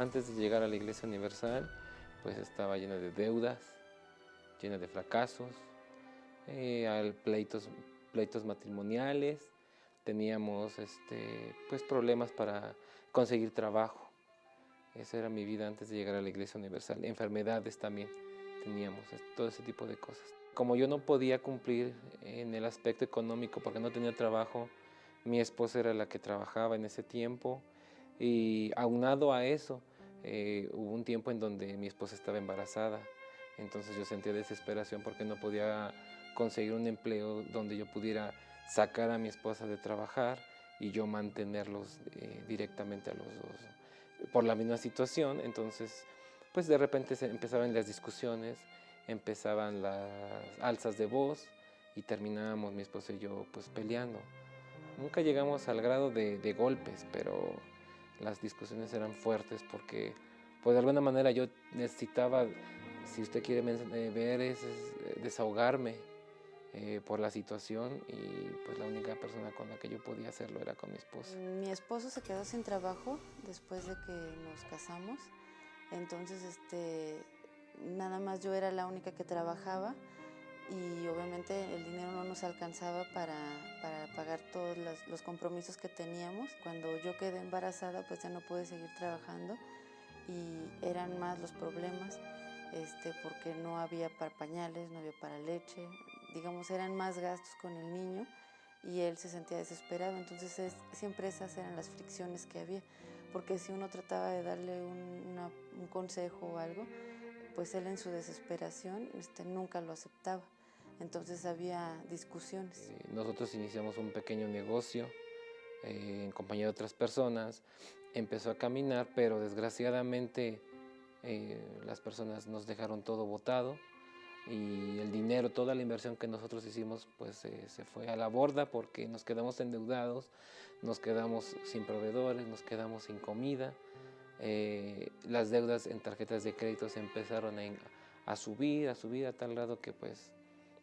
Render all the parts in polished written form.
antes de llegar a la Iglesia Universal, pues estaba llena de deudas, llena de fracasos, pleitos matrimoniales, teníamos pues problemas para conseguir trabajo. Esa era mi vida antes de llegar a la Iglesia Universal. Enfermedades también teníamos, todo ese tipo de cosas. Como yo no podía cumplir en el aspecto económico porque no tenía trabajo, mi esposa era la que trabajaba en ese tiempo, y aunado a eso, hubo un tiempo en donde mi esposa estaba embarazada. Entonces yo sentía desesperación porque no podía conseguir un empleo donde yo pudiera sacar a mi esposa de trabajar y yo mantenerlos directamente a los dos por la misma situación. Entonces pues de repente empezaban las discusiones, empezaban las alzas de voz y terminábamos mi esposa y yo pues peleando. Nunca llegamos al grado de golpes, pero las discusiones eran fuertes porque pues de alguna manera yo necesitaba, si usted quiere ver, desahogarme por la situación, y pues la única persona con la que yo podía hacerlo era con mi esposa. Mi esposo se quedó sin trabajo después de que nos casamos, entonces nada más yo era la única que trabajaba y obviamente el dinero no nos alcanzaba para pagar todos los compromisos que teníamos. Cuando yo quedé embarazada pues ya no pude seguir trabajando y eran más los problemas porque no había para pañales, no había para leche, digamos eran más gastos con el niño y él se sentía desesperado. Entonces siempre esas eran las fricciones que había, porque si uno trataba de darle un consejo o algo, pues él en su desesperación nunca lo aceptaba. Entonces había discusiones. Nosotros iniciamos un pequeño negocio en compañía de otras personas. Empezó a caminar, pero desgraciadamente las personas nos dejaron todo botado y el dinero, toda la inversión que nosotros hicimos pues se fue a la borda porque nos quedamos endeudados, nos quedamos sin proveedores, nos quedamos sin comida. Las deudas en tarjetas de crédito se empezaron a subir a tal grado que pues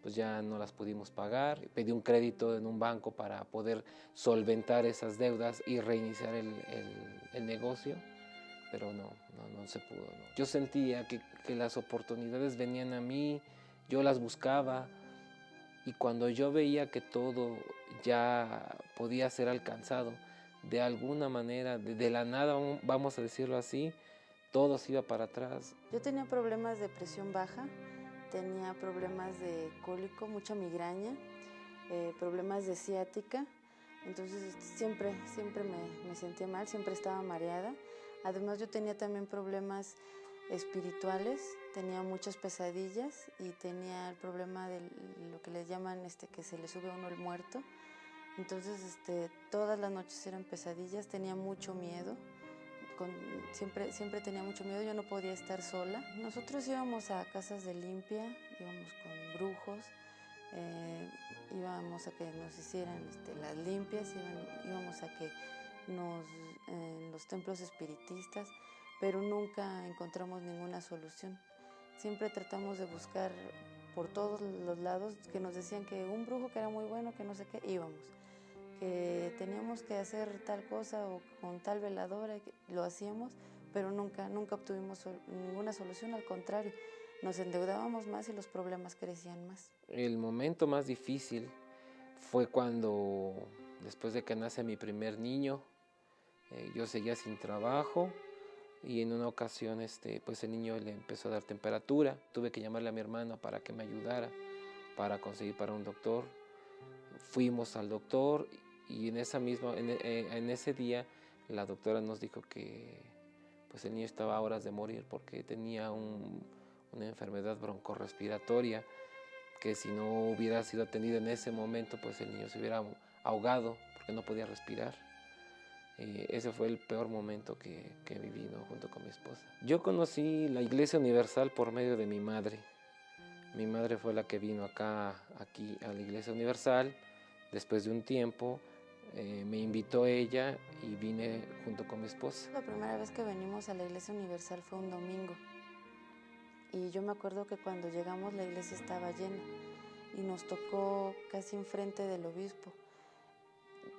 ya no las pudimos pagar. Pedí un crédito en un banco para poder solventar esas deudas y reiniciar el negocio, pero no se pudo. No. Yo sentía que las oportunidades venían a mí, yo las buscaba, y cuando yo veía que todo ya podía ser alcanzado, de alguna manera, de la nada, vamos a decirlo así, todo se iba para atrás. Yo tenía problemas de presión baja, tenía problemas de cólico, mucha migraña, problemas de ciática, entonces siempre me sentía mal, siempre estaba mareada. Además yo tenía también problemas espirituales, tenía muchas pesadillas y tenía el problema de lo que les llaman que se le sube a uno el muerto. Entonces todas las noches eran pesadillas, tenía mucho miedo. Siempre tenía mucho miedo, yo no podía estar sola. Nosotros íbamos a casas de limpia, íbamos con brujos, íbamos a que nos hicieran las limpias, íbamos a que los templos espiritistas, pero nunca encontramos ninguna solución. Siempre tratamos de buscar por todos los lados, que nos decían que un brujo que era muy bueno, que no sé qué, íbamos. Que teníamos que hacer tal cosa o con tal veladora, lo hacíamos, pero nunca obtuvimos ninguna solución, al contrario, nos endeudábamos más y los problemas crecían más. El momento más difícil fue cuando, después de que nace mi primer niño, yo seguía sin trabajo y en una ocasión pues el niño le empezó a dar temperatura. Tuve que llamarle a mi hermana para que me ayudara para conseguir para un doctor. Fuimos al doctor y en ese día la doctora nos dijo que pues el niño estaba a horas de morir porque tenía una enfermedad broncorrespiratoria, que si no hubiera sido atendido en ese momento pues el niño se hubiera ahogado porque no podía respirar. Ese fue el peor momento que viví, ¿no?, junto con mi esposa. Yo conocí la Iglesia Universal por medio de mi madre. Mi madre fue la que vino aquí a la Iglesia Universal. Después de un tiempo me invitó ella y vine junto con mi esposa. La primera vez que venimos a la Iglesia Universal fue un domingo y yo me acuerdo que cuando llegamos la iglesia estaba llena y nos tocó casi enfrente del obispo.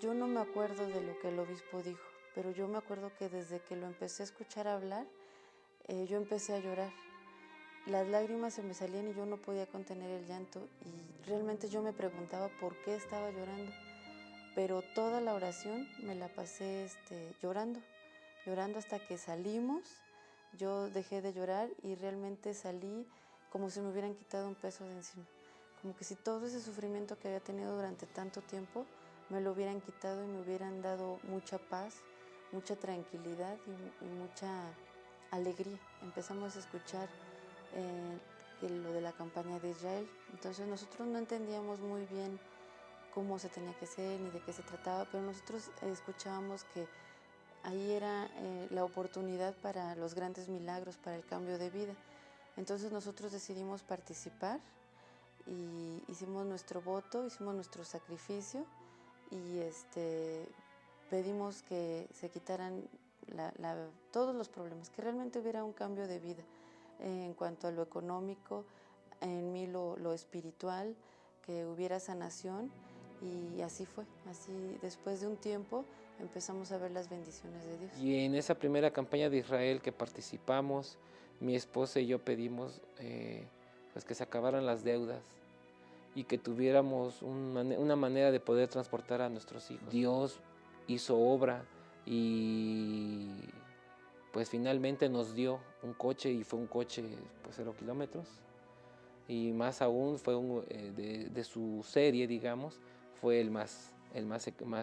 Yo no me acuerdo de lo que el obispo dijo, pero yo me acuerdo que desde que lo empecé a escuchar hablar, yo empecé a llorar. Las lágrimas se me salían y yo no podía contener el llanto y realmente yo me preguntaba por qué estaba llorando, pero toda la oración me la pasé llorando, llorando hasta que salimos. Yo dejé de llorar y realmente salí como si me hubieran quitado un peso de encima, como que si todo ese sufrimiento que había tenido durante tanto tiempo me lo hubieran quitado y me hubieran dado mucha paz, mucha tranquilidad y mucha alegría. Empezamos a escuchar lo de la campaña de Israel. Entonces nosotros no entendíamos muy bien cómo se tenía que hacer ni de qué se trataba, pero nosotros escuchábamos que ahí era la oportunidad para los grandes milagros, para el cambio de vida. Entonces nosotros decidimos participar y hicimos nuestro voto, hicimos nuestro sacrificio y pedimos que se quitaran todos los problemas, que realmente hubiera un cambio de vida en cuanto a lo económico, en mí lo espiritual, que hubiera sanación y así fue. Así después de un tiempo empezamos a ver las bendiciones de Dios. Y en esa primera campaña de Israel que participamos, mi esposa y yo pedimos pues que se acabaran las deudas y que tuviéramos una manera de poder transportar a nuestros hijos. Dios hizo obra y pues finalmente nos dio un coche y fue un coche pues 0 kilómetros y más aún fue de su serie, digamos, fue el más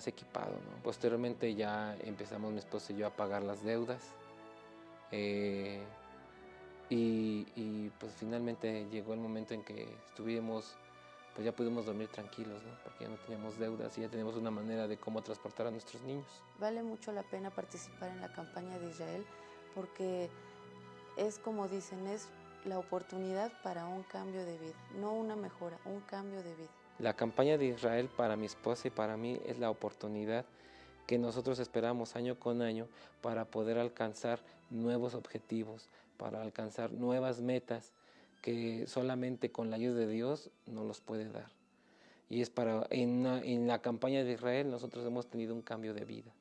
equipado, ¿no? Posteriormente ya empezamos mi esposa y yo a pagar las deudas y pues finalmente llegó el momento en que estuvimos, pues ya pudimos dormir tranquilos, ¿no? Porque ya no teníamos deudas y ya tenemos una manera de cómo transportar a nuestros niños. Vale mucho la pena participar en la campaña de Israel porque es como dicen, es la oportunidad para un cambio de vida, no una mejora, un cambio de vida. La campaña de Israel para mi esposa y para mí es la oportunidad que nosotros esperamos año con año para poder alcanzar nuevos objetivos, para alcanzar nuevas metas que solamente con la ayuda de Dios nos los puede dar. Y es en la campaña de Israel nosotros hemos tenido un cambio de vida,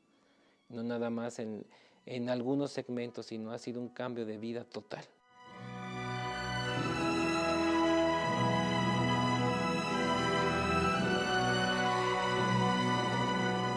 no nada más en algunos segmentos, sino ha sido un cambio de vida total.